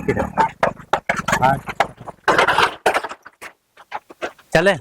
हाँ, चले।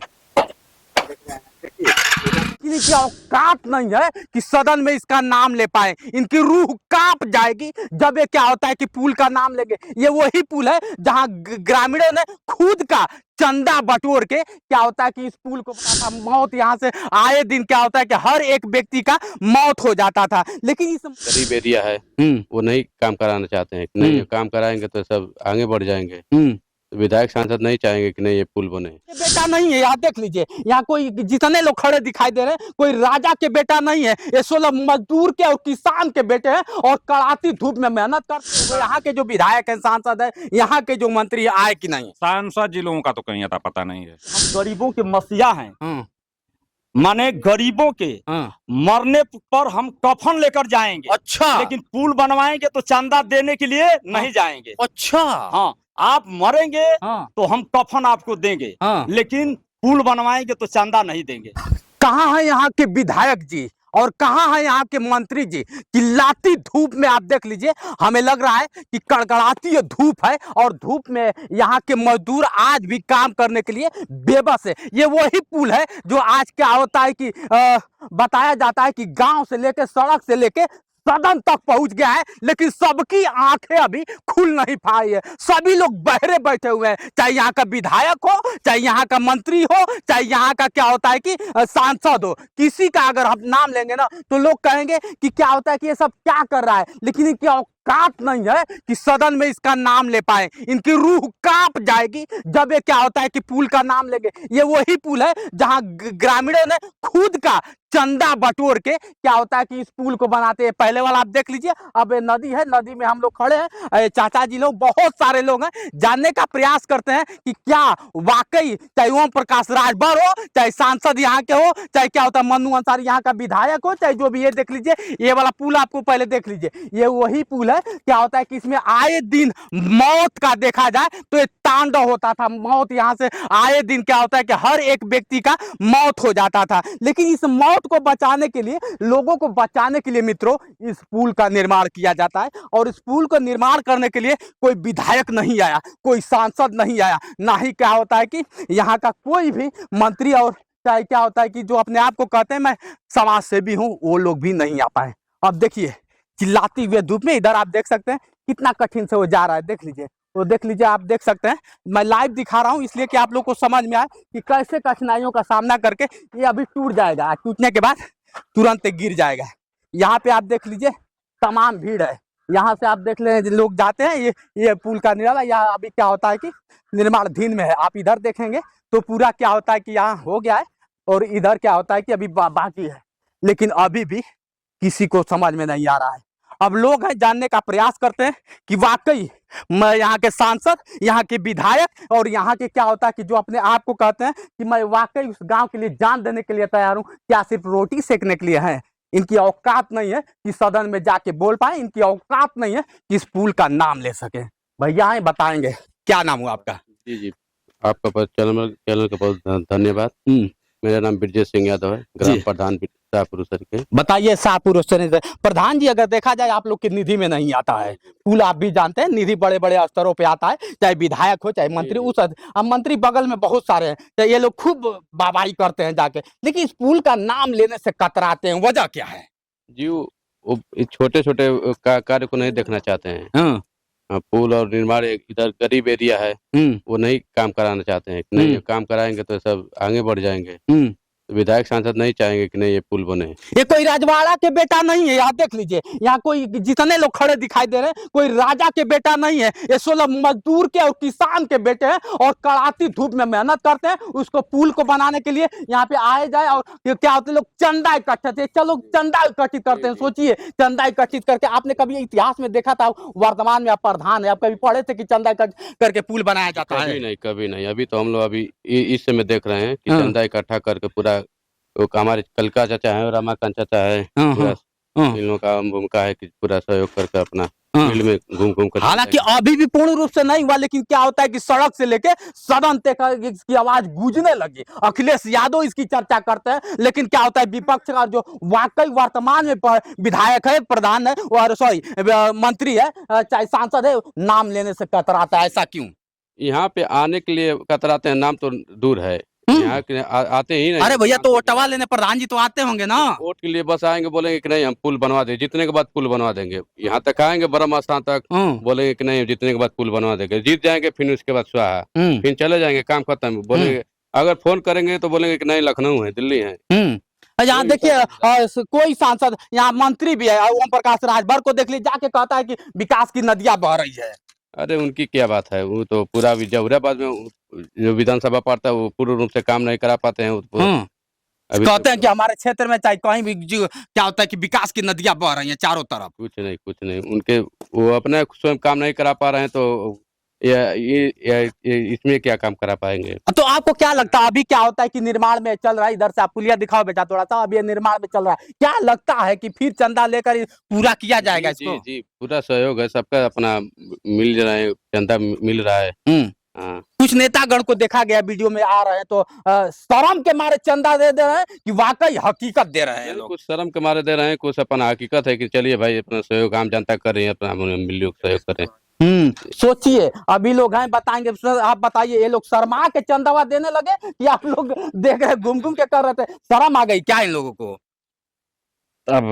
इनकी औकात नहीं है कि सदन में इसका नाम ले पाए, इनकी रूह कांप जाएगी जब ये क्या होता है कि पुल का नाम लेंगे। ये वही पुल है जहां ग्रामीणों ने खुद का चंदा बटोर के क्या होता है कि इस पुल को बना था। मौत यहाँ से आए दिन क्या होता है कि हर एक व्यक्ति का मौत हो जाता था, लेकिन इस गरीब एरिया है वो नहीं काम कराना चाहते हैं। नहीं काम कराएंगे तो सब आगे बढ़ जाएंगे। तो विधायक सांसद नहीं चाहेंगे कि नहीं ये पुल बने। ये बेटा नहीं है, यहाँ देख लीजिए, यहाँ कोई जितने लोग खड़े दिखाई दे रहे हैं कोई राजा के बेटा नहीं है। ये 16 मजदूर के और किसान के बेटे हैं और कड़ाती धूप में मेहनत करते हुए यहाँ के जो विधायक हैं, सांसद है, यहाँ के जो मंत्री आए कि नहीं। सांसद जी लोगों का तो कहीं अता पता नहीं है। हम गरीबों के मसीहा हैं, माने गरीबों के मरने पर हम कफन लेकर जाएंगे। अच्छा, लेकिन पुल बनवाएंगे तो चंदा देने के लिए नहीं जाएंगे। अच्छा, हाँ, आप मरेंगे तो हम कफन आपको देंगे, लेकिन पुल बनवाएंगे तो चंदा नहीं देंगे। कहाँ है यहाँ के विधायक जी और कहाँ है यहाँ के मंत्री जी? चिल्लाती धूप में आप देख लीजिए, हमें लग रहा है कि कड़कड़ाती ये धूप है और धूप में यहाँ के मजदूर आज भी काम करने के लिए बेबस है। ये वही पुल है जो आज क्या होता है कि बताया जाता है कि गांव से लेके, सड़क से लेके सदन तक पहुंच गया है, लेकिन सबकी आंखें अभी खुल नहीं पाई है। सभी लोग बहरे बैठे हुए हैं, चाहे यहाँ का विधायक हो, चाहे यहाँ का मंत्री हो, चाहे यहाँ का क्या होता है कि सांसद हो। किसी का अगर हम नाम लेंगे ना तो लोग कहेंगे कि क्या होता है कि ये सब क्या कर रहा है, लेकिन इनकी औकात नहीं है कि सदन में इसका नाम ले पाए। इनकी रूह कांप जाएगी जब ये क्या होता है कि पुल का नाम लेंगे। ये वही पुल है जहां ग्रामीणों ने खुद का चंदा बटोर के क्या होता है कि इस पुल को बनाते हैं। पहले वाला आप देख लीजिए, अब नदी है, नदी में हम लोग खड़े हैं, चाचा जी लोग, बहुत सारे लोग हैं, जानने का प्रयास करते हैं कि क्या वाकई चाहे ओम प्रकाश राजभर हो, चाहे सांसद यहाँ के हो, चाहे क्या होता है मन्नू अंसारी यहाँ का विधायक हो, चाहे जो भी। ये देख लीजिए, ये वाला पुल आपको पहले देख लीजिए, ये वही पुल है। क्या होता है कि इसमें आए दिन मौत का देखा जाए तो ये तांडव होता था। मौत यहाँ से आए दिन क्या होता है कि हर एक व्यक्ति का मौत हो जाता था, लेकिन इस मौत को बचाने के लिए, लोगों को बचाने के लिए मित्रों, इस पुल का निर्माण किया जाता है। और इस पुल को निर्माण करने के लिए कोई विधायक नहीं आया, कोई सांसद नहीं आया, ना ही क्या होता है कि यहाँ का कोई भी मंत्री और चाहे क्या होता है कि जो अपने आप को कहते हैं मैं समाज सेवी हूं, वो लोग भी नहीं आ पाए। अब देखिए, चिल्लाती हुए धूप में इधर आप देख सकते हैं कितना कठिन से वो जा रहा है। देख लीजिए, वो देख लीजिए, आप देख सकते हैं। मैं लाइव दिखा रहा हूं इसलिए कि आप लोग को समझ में आए कि कैसे कठिनाइयों का सामना करके ये अभी टूट जाएगा। टूटने के बाद तुरंत गिर जाएगा। यहाँ पे आप देख लीजिए, तमाम भीड़ है। यहाँ से आप देख ले, लोग जाते हैं। ये पुल का निर्माण यहाँ अभी क्या होता है कि निर्माणाधीन में है। आप इधर देखेंगे तो पूरा क्या होता है कि यहाँ हो गया है और इधर क्या होता है कि अभी बाकी है, लेकिन अभी भी किसी को समझ में नहीं आ रहा है। अब लोग हैं, जानने का प्रयास करते हैं कि वाकई मैं यहाँ के सांसद, यहाँ के विधायक और यहाँ के क्या होता है कि जो अपने आप को कहते हैं कि मैं वाकई उस गांव के लिए जान देने के लिए तैयार हूँ, क्या सिर्फ रोटी सेकने के लिए हैं। इनकी औकात नहीं है कि सदन में जाके बोल पाए, इनकी औकात नहीं है कि इस पुल का नाम ले सके। भैया आए, बताएंगे क्या नाम हुआ आपका? जी, आपका चैनल का बहुत धन्यवाद। मेरा नाम ब्रजेश सिंह यादव है, ग्राम प्रधान शाहपुर के। बताइए, शाहपुर प्रधान जी, अगर देखा जाए आप लोग की निधि में नहीं आता है पुल, आप भी जानते हैं निधि बड़े बड़े स्तरों पे आता है, चाहे विधायक हो चाहे मंत्री। उस मंत्री बगल में बहुत सारे हैं, चाहे ये लोग खूब वाहवाही करते हैं जाके, लेकिन इस पुल का नाम लेने से कतराते हैं। वजह क्या है जी? वो छोटे छोटे कार्य को नहीं देखना चाहते हैं। पुल और निर्माण इधर गरीब एरिया है वो नहीं काम कराना चाहते हैं। नहीं काम कराएंगे तो सब आगे बढ़ जाएंगे। तो विधायक सांसद नहीं चाहेंगे कि नहीं ये पुल बने। ये कोई राजवाड़ा के बेटा नहीं है। यहाँ देख लीजिए, यहाँ कोई जितने लोग खड़े दिखाई दे रहे हैं कोई राजा के बेटा नहीं है। ये 16 मजदूर के और किसान के बेटे हैं और कड़ाती धूप में मेहनत करते हैं उसको पुल को बनाने के लिए। यहाँ पे आए जाए और क्या होते हैं, लोग चंदा इकट्ठा, चलो चंदा इकट्ठित करते हैं। सोचिए, चंदा इकट्ठित करके आपने कभी इतिहास में देखा था? वर्तमान में आप प्रधान है, आप कभी पढ़े थे कि चंदा करके पुल बनाया जाता है? कभी नहीं। अभी तो हम लोग अभी इस समय देख रहे हैं कि चंदा इकट्ठा करके पूरा हमारे कलका चाचा है, रमाकांत चाचा है, इन लोगों का भूमिका है कि पूरा सहयोग करके अपना फील्ड में घूम घूम कर। हालांकि अभी भी पूर्ण रूप से नहीं हुआ, लेकिन क्या होता है कि सड़क से लेके सदन तक इसकी आवाज गूंजने लगी। अखिलेश यादव इसकी चर्चा करते हैं, लेकिन क्या होता है विपक्ष का जो वाकई वर्तमान में विधायक है, प्रधान है और सॉरी मंत्री है, चाहे सांसद है, नाम लेने से कतराता है। ऐसा क्यों? यहाँ पे आने के लिए कतराते हैं, नाम तो दूर है, यहाँ के आते ही नहीं। अरे भैया, तो ओटवा लेने प्रधान जी तो आते होंगे ना? वोट के लिए बस आएंगे, बोलेंगे कि नहीं हम पुल बनवा देंगे, जीतने के बाद पुल बनवा देंगे। यहाँ तक आएंगे ब्रह्म स्थान तक, बोलेंगे कि नहीं जीतने के बाद पुल बनवा देंगे, जीत जाएंगे फिर उसके बाद स्वाहा, फिर चले जाएंगे, काम खत्म। बोलेंगे अगर फोन करेंगे तो बोलेंगे कि नहीं लखनऊ है, दिल्ली है। यहाँ देखिए कोई सांसद, यहाँ मंत्री भी है ओम प्रकाश राजभर को देख लीजिए, जाके कहता है कि विकास की नदियां बह रही है। अरे उनकी क्या बात है, वो तो पूरा जहुराबाद में जो विधानसभा पड़ता है वो पूर्ण रूप से काम नहीं करा पाते हैं। कहते हैं कि हमारे क्षेत्र में चाहे कहीं भी क्या होता है कि विकास की नदियां बह रही हैं चारों तरफ। कुछ नहीं उनके, वो अपने स्वयं काम नहीं करा पा रहे हैं, तो ये इसमें क्या काम करा पाएंगे? तो आपको क्या लगता है अभी क्या होता है कि निर्माण में चल रहा है, इधर से आप पुलिया दिखाओ बेटा थोड़ा सा, अभी निर्माण में चल रहा है, क्या लगता है कि फिर चंदा लेकर पूरा किया जाएगा इसको? जी पूरा सहयोग है, सबका अपना मिल रहा है, चंदा मिल रहा है। कुछ नेतागण को देखा गया वीडियो में आ रहे हैं तो शर्म के मारे चंदा दे रहे हैं कि वाकई हकीकत दे रहे हैं लोग? कुछ शर्म के मारे दे रहे हैं, कुछ अपना हकीकत है कि चलिए भाई अपना सहयोग आम जनता कर रही है, अपना मिलजुल सहयोग करें। सोचिए अभी लोग हैं, बताएंगे आप बताइए, ये लोग शर्मा के चंदावा देने लगे कि आप लोग देख रहे घूम घूम के कर रहे थे? शर्म आ गई क्या इन लोगों को? अब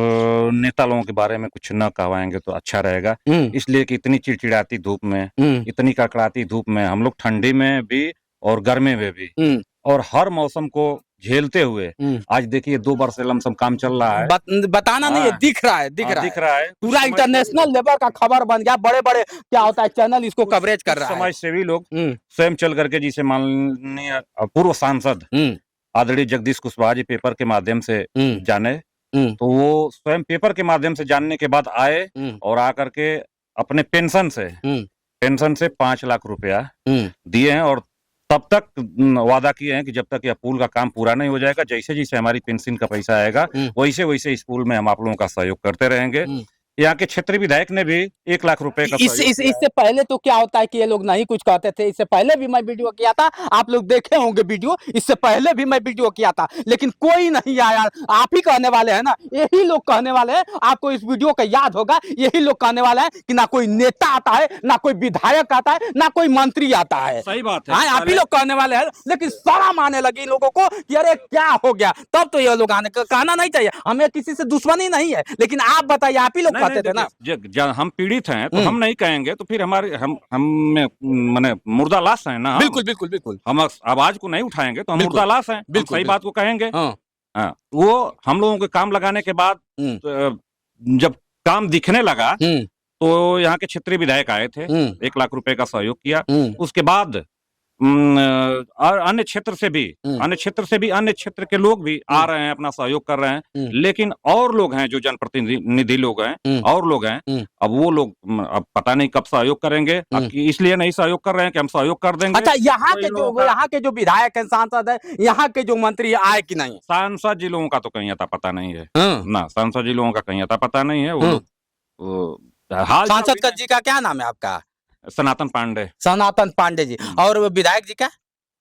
नेता लोगों के बारे में कुछ न कहवाएंगे तो अच्छा रहेगा, इसलिए कि इतनी चिड़चिड़ाती धूप में, इतनी कड़कड़ाती धूप में, हम लोग ठंडी में भी और गर्मी में भी और हर मौसम को झेलते हुए आज देखिए 2 वर्ष से लमसम काम चल रहा है। बताना नहीं है, दिख रहा है पूरा इंटरनेशनल लेवल का खबर बन गया, बड़े बड़े क्या होता है चैनल इसको कवरेज कर रहा है। समाज सेवी लोग स्वयं चल करके, जिसे माननीय पूर्व सांसद आदरणीय जगदीश कुशवाहा जी पेपर के माध्यम से जाने, तो वो स्वयं पेपर के माध्यम से जानने के बाद आए और आकर के अपने पेंशन से 5 लाख रुपया दिए हैं और तब तक वादा किए हैं कि जब तक यह पुल का काम पूरा नहीं हो जाएगा, जैसे जैसे हमारी पेंशन का पैसा आएगा वैसे वैसे इस पुल में हम आप लोगों का सहयोग करते रहेंगे। यहाँ के क्षेत्रीय विधायक ने भी 1 लाख रुपए का इससे पहले तो क्या होता है कि ये लोग नहीं कुछ कहते थे, इससे पहले भी मैं वीडियो किया था, आप लोग देखे होंगे वीडियो, इससे पहले भी मैं वीडियो किया था, लेकिन कोई नहीं आया। आप ही कहने वाले हैं ना, यही लोग कहने वाले हैं, आपको इस वीडियो का याद होगा, यही लोग कहने वाले हैं कि ना कोई नेता आता है, ना कोई विधायक आता है, ना कोई मंत्री आता है। सही बात है, आप ही लोग कहने वाले हैं, लेकिन शर्म आने लगी इन लोगों को कि अरे क्या हो गया। तब तो ये लोग आने कहना नहीं चाहिए, हमें किसी से दुश्मनी नहीं है, लेकिन आप बताइए, आप ही लोग कहते थे ना हम पीड़ित हैं तो हम नहीं कहेंगे तो फिर हमारे हम माने मुर्दा लाश है ना। बिल्कुल हम आवाज को नहीं उठाएंगे तो हम मुर्दा लाश हैं, हम सही बात को कहेंगे। वो हम लोगों के काम लगाने के बाद जब काम दिखने लगा तो यहाँ के क्षेत्रीय विधायक आए थे, 1 लाख रुपए का सहयोग किया। उसके बाद और अन्य क्षेत्र से भी अन्य क्षेत्र के लोग भी आ रहे हैं, अपना सहयोग कर रहे हैं, लेकिन और लोग हैं जो जनप्रतिनिधि लोग हैं और लोग हैं, अब वो लोग अब पता नहीं कब सहयोग करेंगे, इसलिए नहीं सहयोग कर रहे हैं कि हम सहयोग कर देंगे। अच्छा, यहाँ के जो विधायक हैं, सांसद है, यहाँ के जो मंत्री आए कि नहीं? सांसद जी लोगों का तो कहीं अता पता नहीं है ना, सांसद जी लोगों का कहीं अता पता नहीं है। वो सांसद जी का क्या नाम है आपका? सनातन पांडे जी। और विधायक जी का?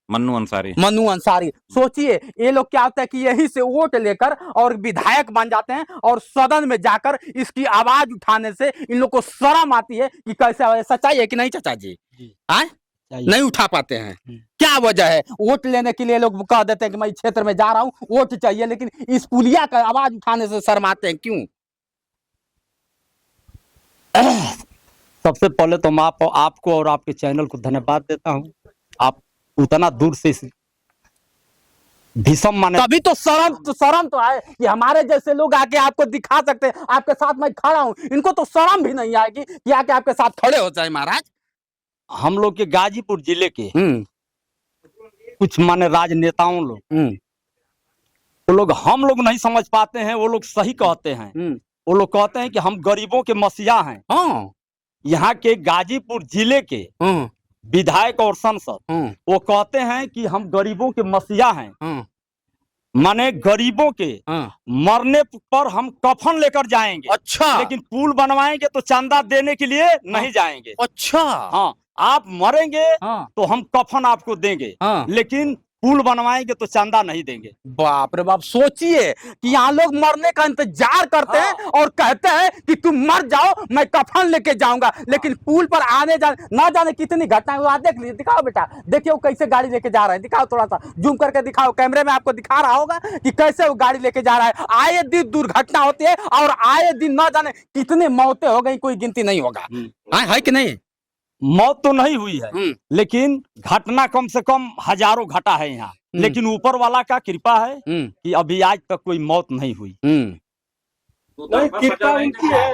मन्नू अंसारी। सोचिए ये लोग क्या होता है कि यही से वोट लेकर और विधायक बन जाते हैं और सदन में जाकर इसकी आवाज उठाने से इन लोग को शर्म आती है कि कैसे, सच्चाई है कि नहीं चाचा जी? नहीं उठा पाते हैं, क्या वजह है? वोट लेने के लिए लोग कह देते हैं कि मैं इस क्षेत्र में जा रहा हूँ, वोट चाहिए, लेकिन इस पुलिया का आवाज उठाने से शर्माते हैं, क्यों? सबसे पहले तो मैं आपको और आपके चैनल को धन्यवाद देता हूं, आप उतना दूर से भीषम माने, तभी तो शर्म तो आए कि हमारे जैसे लोग आके आपको दिखा सकते हैं, आपके साथ मैं खड़ा हूं। इनको तो शर्म भी नहीं आएगी कि आके आपके साथ खड़े हो जाए। महाराज, हम लोग के गाजीपुर जिले के कुछ माने राजनेताओं लोग, वो लोग हम लोग नहीं समझ पाते हैं, वो लोग सही कहते हैं। वो लोग कहते हैं कि हम गरीबों के मसीहा हैं। यहाँ के गाजीपुर जिले के विधायक और सांसद वो कहते हैं कि हम गरीबों के मसीहा हैं। माने गरीबों के मरने पर हम कफन लेकर जाएंगे। अच्छा, लेकिन पुल बनवाएंगे तो चंदा देने के लिए नहीं जाएंगे। अच्छा, हाँ, आप मरेंगे हाँ, तो हम कफन आपको देंगे, हाँ, लेकिन पुल बनवाएंगे तो चंदा नहीं देंगे। बाप रे बाप, सोचिए कि यहाँ लोग मरने का इंतजार करते हैं और कहते हैं कि तुम मर जाओ, मैं कफन लेके जाऊंगा, लेकिन पुल पर आने ना जाने कितनी घटनाएं हुआ। देख लीजिए, दिखाओ बेटा, देखिए वो कैसे गाड़ी लेके जा रहे हैं, दिखाओ थोड़ा सा जूम करके दिखाओ, कैमरे में आपको दिखा रहा होगा कि कैसे वो गाड़ी लेके जा रहा है। आए दिन दुर्घटना होती है और आए दिन न जाने कितनी मौतें हो गई, कोई गिनती नहीं होगा। है कि नहीं? मौत तो नहीं हुई है, लेकिन घटना कम से कम हजारों घटा है यहाँ, लेकिन ऊपर वाला का कृपा है कि अभी आज तक कोई मौत नहीं हुई। कृपा उनकी है।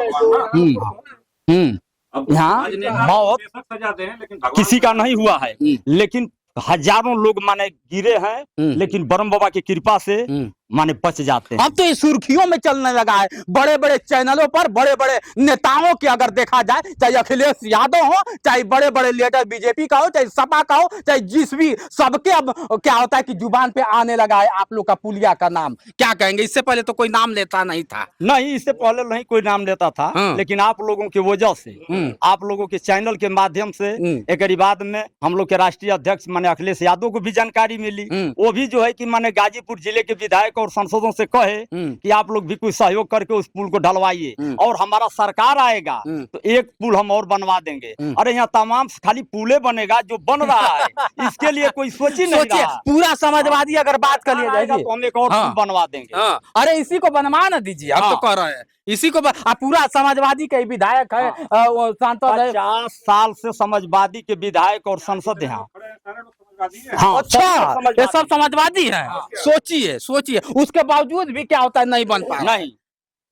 यहाँ मौत किसी का नहीं हुआ है, लेकिन हजारों लोग माने गिरे हैं, लेकिन ब्रह्म बाबा की कृपा से माने बच जाते हैं। अब तो ये सुर्खियों में चलने लगा है, बड़े बड़े चैनलों पर बड़े बड़े नेताओं की अगर देखा जाए, चाहे अखिलेश यादव हो, चाहे बड़े बड़े लीडर बीजेपी का हो, चाहे सपा का हो, चाहे जिस भी, सबके अब क्या होता है कि जुबान पे आने लगा है आप लोग का पुलिया का नाम। क्या कहेंगे? इससे पहले तो कोई नाम लेता नहीं था। नहीं, इससे पहले नहीं कोई नाम लेता था, लेकिन आप लोगों की वजह से, आप लोगों के चैनल के माध्यम से एक बाद में हम लोग के राष्ट्रीय अध्यक्ष माने अखिलेश यादव को भी जानकारी मिली। वो भी जो है कि माने गाजीपुर जिले के विधायक और सांसदों से कहे कि आप लोग भी कुछ सहयोग करके उस पुल को ढलवाइए, और हमारा सरकार आएगा तो एक पुल हम और बनवा देंगे। अरे यहाँ तमाम खाली पुले बनेगा जो बन रहा है, इसके लिए कोई सोच ही नहीं रहा। पूरा समाजवादी अगर बात कर लिया जाएगा तो हम एक और पुल बनवा देंगे। अरे इसी को बनवा ना दीजिए, आप तो कह रहे हैं इसी को पूरा समाजवादी के विधायक है, वो सांसद है। 50 साल से समाजवादी के विधायक और सांसद यहाँ। हाँ, अच्छा, ये सब समाजवादी है। सोचिए सोचिए, उसके बावजूद भी क्या होता है, नहीं बन पाया। नहीं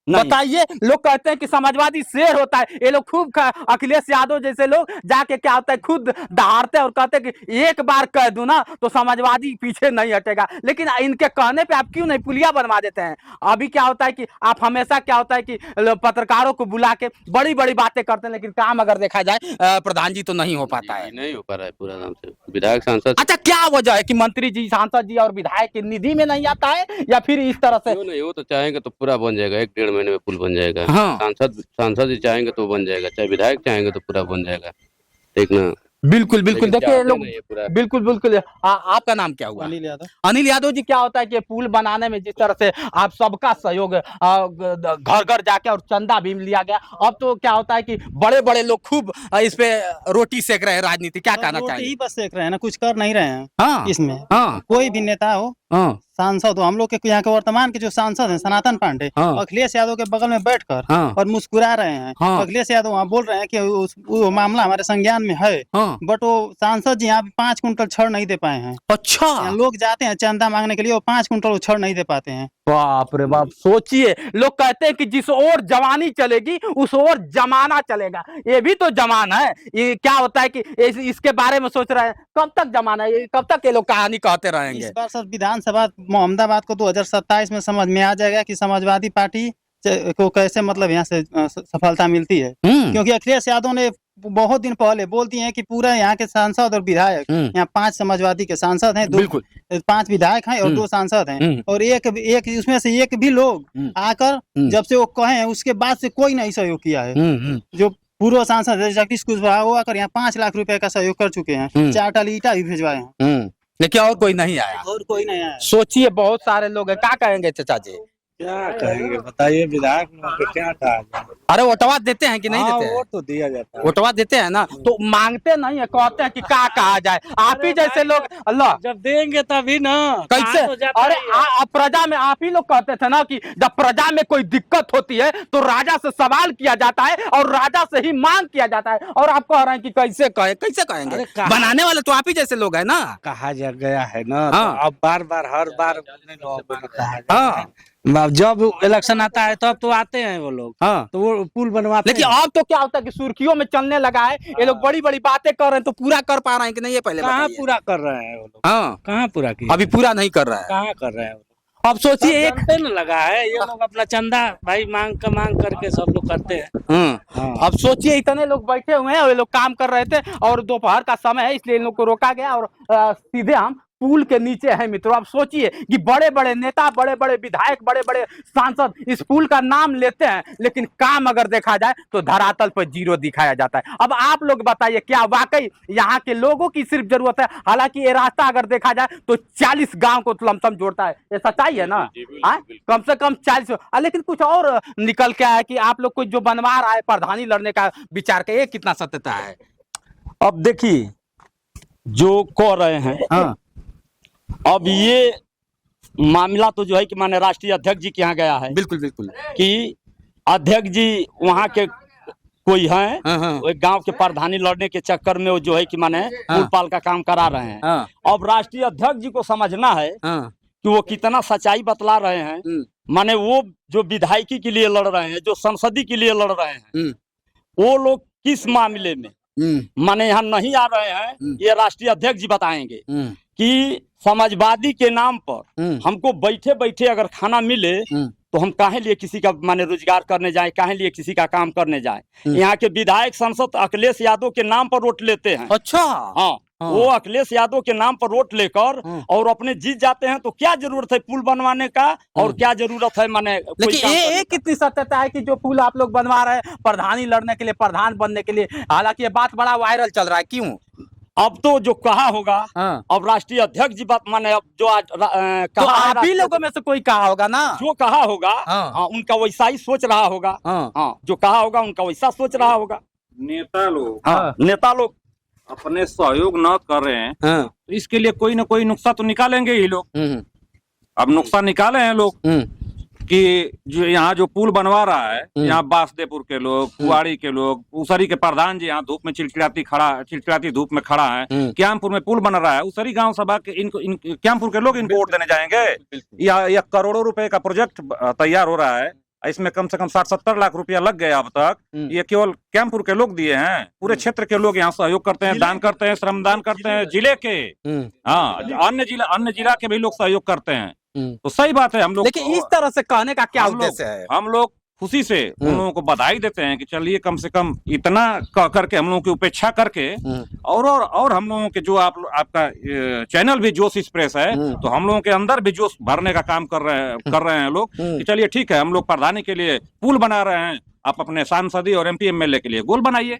बताइए, लोग कहते हैं कि समाजवादी शेर होता है, ये लोग खूब अखिलेश यादव जैसे लोग जाके क्या होता है खुद दहाड़ते और कहते हैं कि एक बार कह दूं ना तो समाजवादी पीछे नहीं हटेगा, लेकिन इनके कहने पे आप क्यों नहीं पुलिया बनवा देते हैं? अभी क्या होता है कि आप हमेशा क्या होता है कि पत्रकारों को बुला के बड़ी बड़ी बातें करते हैं, लेकिन काम अगर देखा जाए प्रधान जी तो नहीं हो पाता है। नहीं हो पा रहा है पूरा नाम से विधायक सांसद। अच्छा, क्या वजह है कि मंत्री जी, सांसद जी और विधायक की निधि में नहीं आता है, या फिर इस तरह से? नहीं, वो तो चाहेंगे तो पूरा बन जाएगा, 1-1.5 महीने में पुल बन जाएगा। हाँ। सांसद जी चाहेंगे तो बन जाएगा, चाहे विधायक चाहेंगे तो पूरा बन जाएगा। ठीक ना? बिल्कुल बिल्कुल, देखिए लोग पूरा। बिल्कुल बिल्कुल। आपका नाम क्या हुआ? अनिल यादव। अनिल यादव जी, क्या होता है कि पुल बनाने में जिस तरह से आप सबका सहयोग घर घर जाके और चंदा भी लिया गया, अब तो क्या होता है कि बड़े बड़े लोग खूब इस पे रोटी सेक रहे हैं, राजनीति, क्या कहना चाहिए? रोटी ही बस सेक रहे हैं ना, कुछ कर नहीं रहे हैं। हाँ, इसमें हाँ, कोई भी नेता हो, हाँ, सांसद हो, हम लोग के यहाँ के वर्तमान के जो सांसद हैं सनातन पांडे, हाँ, अखिलेश यादव के बगल में बैठकर हाँ, और मुस्कुरा रहे हैं। हाँ, अखिलेश यादव वहाँ बोल रहे हैं कि वो मामला हमारे संज्ञान में है, हाँ, बट वो सांसद जी यहाँ 5 कुंटल छड़ नहीं दे पाए हैं। अच्छा, यहाँ लोग जाते हैं चंदा मांगने के लिए, वो 5 कुंटल छड़ नहीं दे पाते हैं। बाप रे बाप, सोचिए, लोग कहते हैं कि जिस ओर जवानी चलेगी उस ओर जमाना चलेगा। ये भी तो जमाना है। ये क्या होता है कि इसके बारे में सोच रहे हैं, कब तक जमाना है, कब तक ये लोग कहानी कहते रहेंगे? इस बार सर विधानसभा अहमदाबाद को 2027 में समझ में आ जाएगा कि समाजवादी पार्टी को कैसे मतलब यहाँ से सफलता मिलती है, क्योंकि अखिलेश यादव ने बहुत दिन पहले बोल दिए हैं कि पूरा यहाँ के सांसद और विधायक, यहाँ 5 समाजवादी के सांसद हैं, 5 विधायक हैं और 2 सांसद हैं, और एक उसमें से एक भी लोग आकर जब से वो कहे उसके बाद से कोई नहीं सहयोग किया है। जो पूर्व सांसद जगदीश कुशवाहा वो आकर यहाँ 5 लाख रुपए का सहयोग कर चुके हैं, 4 टाली ईटा भी भिजवाए हैं, लेकिन और कोई नहीं आया। और कोई नहीं आया। सोचिए, बहुत सारे लोग हैं, क्या कहेंगे चाचा जी? क्या कहेंगे बताइए, विधायक को क्या कहा जाए? अरे वोटवा देते हैं कि नहीं देते हैं? वोट तो दिया जाता है। वोटवा देते हैं ना, तो मांगते नहीं है, कहते हैं कि क्या कहा जाए। आप ही जैसे लोग, अल्लाह जब देंगे तभी ना, कैसे? अरे प्रजा में आप ही लोग कहते थे ना कि जब प्रजा में कोई दिक्कत होती है तो राजा से सवाल किया जाता है और राजा से ही मांग किया जाता है, और आप कह रहे हैं कि कैसे कहेंगे? बनाने वाले तो आप ही जैसे लोग हैं ना। कहा जा गया है ना, हाँ। अब बार बार हर बार जब इलेक्शन आता है तब तो आते हैं वो लोग, हाँ, तो वो पुल बनवाते लेकिन अब तो क्या होता है कि सुर्खियों में चलने लगा है, ये लोग बड़ी बड़ी बातें कर रहे हैं, तो पूरा कर पा रहे हैं कि नहीं, ये पहले कहाँ बताइए। पूरा कर रहे हैं वो लोग? हाँ, कहाँ पूरा किया? अभी पूरा नहीं कर रहा है। कहाँ कर रहे हैं? अब सोचिए, एक न लगा है, ये लोग अपना चंदा भाई मांग करके सब लोग करते हैं। अब सोचिए, इतने लोग बैठे हुए हैं और ये लोग काम कर रहे थे और दोपहर का समय है, इसलिए इन लोग को रोका गया और सीधे हम पुल के नीचे है मित्रों। अब सोचिए कि बड़े बड़े नेता, बड़े बड़े विधायक, बड़े बड़े सांसद इस पुल का नाम लेते हैं, लेकिन काम अगर देखा जाए तो धरातल पर जीरो दिखाया जाता है। अब आप लोग बताइए, क्या वाकई यहाँ के लोगों की सिर्फ जरूरत है? हालांकि ये रास्ता अगर देखा जाए तो 40 गांव को लमसम जोड़ता है, ये सच्चाई है ना? कम से कम 40। लेकिन कुछ और निकल के आया कि आप लोग को जो बनवा रहा है प्रधानी लड़ने का विचार का, ये कितना सत्यता है? अब देखिए जो कह रहे हैं, हाँ। अब ये मामला तो जो है कि माने राष्ट्रीय अध्यक्ष जी के यहाँ गया है। बिल्कुल बिल्कुल। कि अध्यक्ष जी वहाँ के कोई हैं, हाँ। वो गांव के प्रधानी लड़ने के चक्कर में वो जो है कि माने पुल पाल का काम करा रहे हैं। हाँ। अब राष्ट्रीय अध्यक्ष जी को समझना है हाँ। कि वो कितना सच्चाई बतला रहे हैं। माने वो जो विधायकी के लिए लड़ रहे हैं, जो संसदीय के लिए लड़ रहे हैं, वो लोग किस मामले में माने यहाँ नहीं आ रहे हैं, ये राष्ट्रीय अध्यक्ष जी बताएंगे। कि समाजवादी के नाम पर हमको बैठे बैठे अगर खाना मिले तो हम काहे लिए किसी का माने रोजगार करने जाए, काहे लिए किसी का काम करने जाए। यहाँ के विधायक सांसद अखिलेश यादव के नाम पर वोट लेते हैं। अच्छा। हाँ। वो अखिलेश यादव के नाम पर वोट लेकर और अपने जीत जाते हैं, तो क्या जरूरत है पुल बनवाने का, और क्या जरूरत है माने। लेकिन ये कितनी सत्यता है कि जो पुल आप लोग बनवा रहे हैं प्रधानी लड़ने के लिए, प्रधान बनने के लिए? हालांकि ये बात बड़ा वायरल चल रहा है, क्यों? अब तो जो कहा होगा, हाँ। अब राष्ट्रीय अध्यक्ष जी बात माने, अब जो आज तो आप ही लोगों में से कोई कहा होगा ना? जो कहा होगा, हाँ। हाँ, उनका वैसा ही सोच रहा होगा। हाँ। हाँ, जो कहा होगा उनका वैसा सोच रहा होगा। नेता लोग हाँ। नेता लोग अपने सहयोग न कर रहे हैं, हाँ। तो इसके लिए कोई ना कोई नुक्सा तो निकालेंगे ही लोग। अब नुक्सा निकाले हैं लोग कि जो यहाँ जो पुल बनवा रहा है, यहाँ बासदेपुर के लोग, कुआड़ी के लोग, उसरी के प्रधान जी यहाँ धूप में चिलचिलाती धूप में खड़ा है। क्यामपुर में पुल बन रहा है, उसरी गांव सभा के क्यामपुर के लोग इनको वोट देने जाएंगे? या करोड़ों रुपए का प्रोजेक्ट तैयार हो रहा है, इसमें कम से कम 60-70 लाख रुपया लग गया अब तक। ये केवल कैंपुर के लोग दिए हैं, पूरे क्षेत्र के लोग यहाँ सहयोग करते हैं, दान करते हैं, श्रमदान करते हैं, जिले के। हाँ, अन्य जिला के भी लोग सहयोग करते हैं। तो सही बात है। हम लोग लेकिन इस तरह से कहने का क्या उद्देश्य है? हम लोग खुशी से उन लोगों को बधाई देते हैं कि चलिए कम से कम इतना कह करके हम लोगों की उपेक्षा करके, और हम लोगों के जो आपका चैनल भी जोश एक्सप्रेस है, तो हम लोगों के अंदर भी जोश भरने का काम कर रहे हैं लोग कि चलिए ठीक है, हम लोग प्रधानी के लिए पुल बना रहे हैं, आप अपने सांसदी और MP MLA के लिए गोल बनाइए।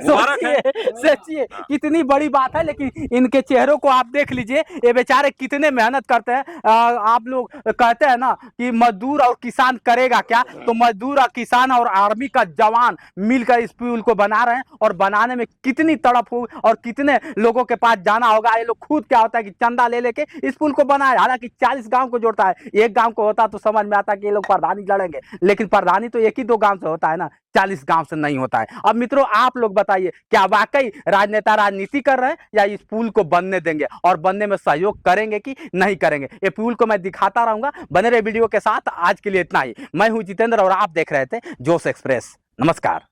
सोचिए कितनी बड़ी बात है, लेकिन इनके चेहरों को आप देख लीजिए, ये बेचारे कितने मेहनत करते हैं। आप लोग कहते हैं ना कि मजदूर और किसान करेगा क्या, तो मजदूर और किसान और आर्मी का जवान मिलकर इस पुल को बना रहे हैं, और बनाने में कितनी तड़प हो और कितने लोगों के पास जाना होगा। ये लोग खुद क्या होता है कि चंदा ले लेके इस पुल को बनाए, हालांकि 40 गांव को जोड़ता है। एक गांव को होता तो समझ में आता कि ये लोग प्रधानी लड़ेंगे, लेकिन प्रधानी तो एक ही 2 गांव से होता है ना, 40 गांव से नहीं होता है। अब मित्रों आप लोग बताइए, क्या वाकई राजनेता राजनीति कर रहे हैं या इस पुल को बनने देंगे और बनने में सहयोग करेंगे कि नहीं करेंगे? ये पुल को मैं दिखाता रहूंगा, बने रहे वीडियो के साथ। आज के लिए इतना ही। मैं हूं जितेंद्र और आप देख रहे थे जोश एक्सप्रेस। नमस्कार।